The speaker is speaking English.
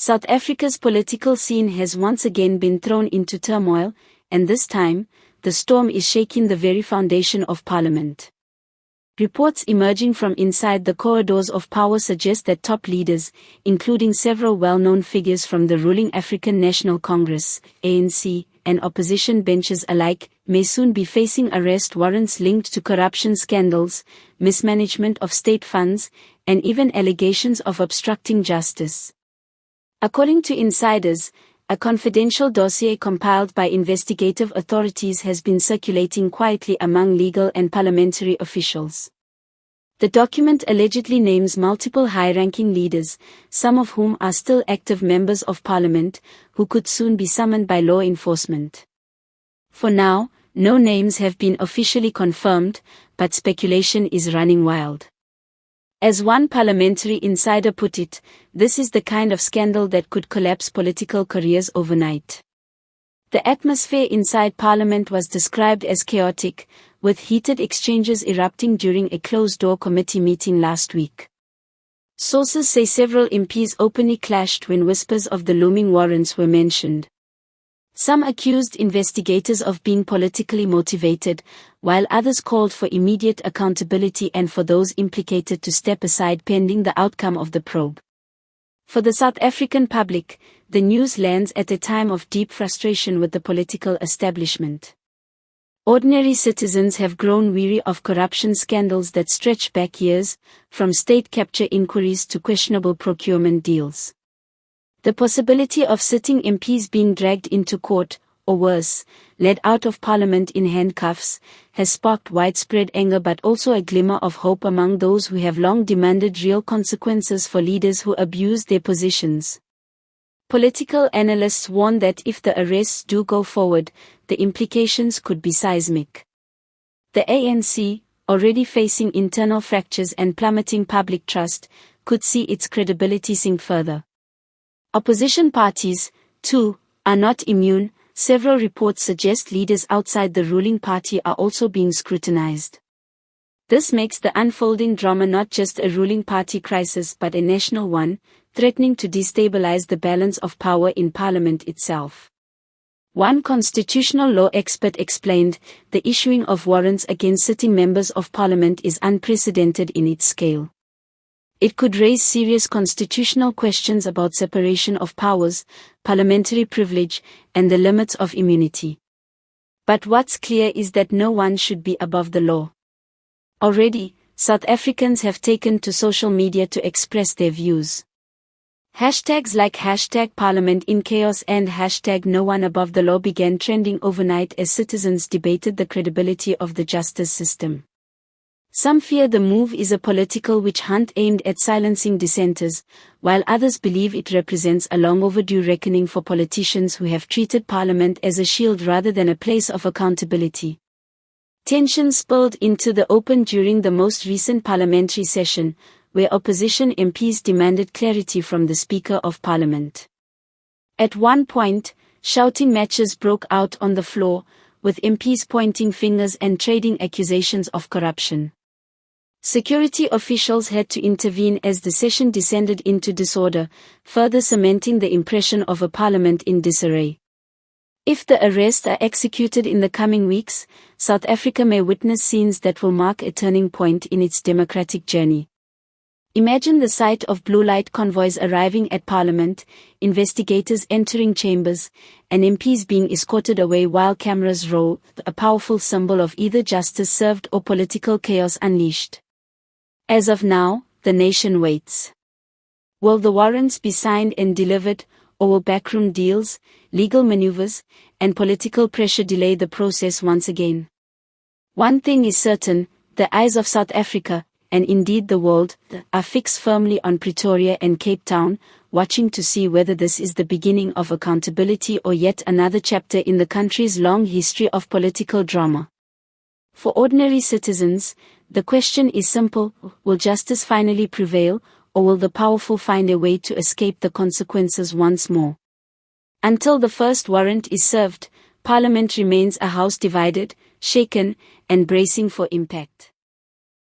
South Africa's political scene has once again been thrown into turmoil, and this time, the storm is shaking the very foundation of Parliament. Reports emerging from inside the corridors of power suggest that top leaders, including several well-known figures from the ruling African National Congress, ANC, and opposition benches alike, may soon be facing arrest warrants linked to corruption scandals, mismanagement of state funds, and even allegations of obstructing justice. According to insiders, a confidential dossier compiled by investigative authorities has been circulating quietly among legal and parliamentary officials. The document allegedly names multiple high-ranking leaders, some of whom are still active members of parliament, who could soon be summoned by law enforcement. For now, no names have been officially confirmed, but speculation is running wild. As one parliamentary insider put it, this is the kind of scandal that could collapse political careers overnight. The atmosphere inside Parliament was described as chaotic, with heated exchanges erupting during a closed-door committee meeting last week. Sources say several MPs openly clashed when whispers of the looming warrants were mentioned. Some accused investigators of being politically motivated, while others called for immediate accountability and for those implicated to step aside pending the outcome of the probe. For the South African public, the news lands at a time of deep frustration with the political establishment. Ordinary citizens have grown weary of corruption scandals that stretch back years, from state capture inquiries to questionable procurement deals. The possibility of sitting MPs being dragged into court, or worse, led out of Parliament in handcuffs, has sparked widespread anger but also a glimmer of hope among those who have long demanded real consequences for leaders who abuse their positions. Political analysts warn that if the arrests do go forward, the implications could be seismic. The ANC, already facing internal fractures and plummeting public trust, could see its credibility sink further. Opposition parties, too, are not immune. Several reports suggest leaders outside the ruling party are also being scrutinized. This makes the unfolding drama not just a ruling party crisis but a national one, threatening to destabilize the balance of power in Parliament itself. One constitutional law expert explained, the issuing of warrants against sitting members of Parliament is unprecedented in its scale. It could raise serious constitutional questions about separation of powers, parliamentary privilege, and the limits of immunity. But what's clear is that no one should be above the law. Already, South Africans have taken to social media to express their views. Hashtags like #ParliamentInChaos and #NoOneAboveTheLaw began trending overnight as citizens debated the credibility of the justice system. Some fear the move is a political witch hunt aimed at silencing dissenters, while others believe it represents a long overdue reckoning for politicians who have treated Parliament as a shield rather than a place of accountability. Tensions spilled into the open during the most recent parliamentary session, where opposition MPs demanded clarity from the Speaker of Parliament. At one point, shouting matches broke out on the floor, with MPs pointing fingers and trading accusations of corruption. Security officials had to intervene as the session descended into disorder, further cementing the impression of a parliament in disarray. If the arrests are executed in the coming weeks, South Africa may witness scenes that will mark a turning point in its democratic journey. Imagine the sight of blue light convoys arriving at Parliament, investigators entering chambers, and MPs being escorted away while cameras roll, a powerful symbol of either justice served or political chaos unleashed. As of now, the nation waits. Will the warrants be signed and delivered, or will backroom deals, legal maneuvers, and political pressure delay the process once again? One thing is certain, the eyes of South Africa, and indeed the world, are fixed firmly on Pretoria and Cape Town, watching to see whether this is the beginning of accountability or yet another chapter in the country's long history of political drama. For ordinary citizens, the question is simple: will justice finally prevail, or will the powerful find a way to escape the consequences once more? Until the first warrant is served, Parliament remains a house divided, shaken, and bracing for impact.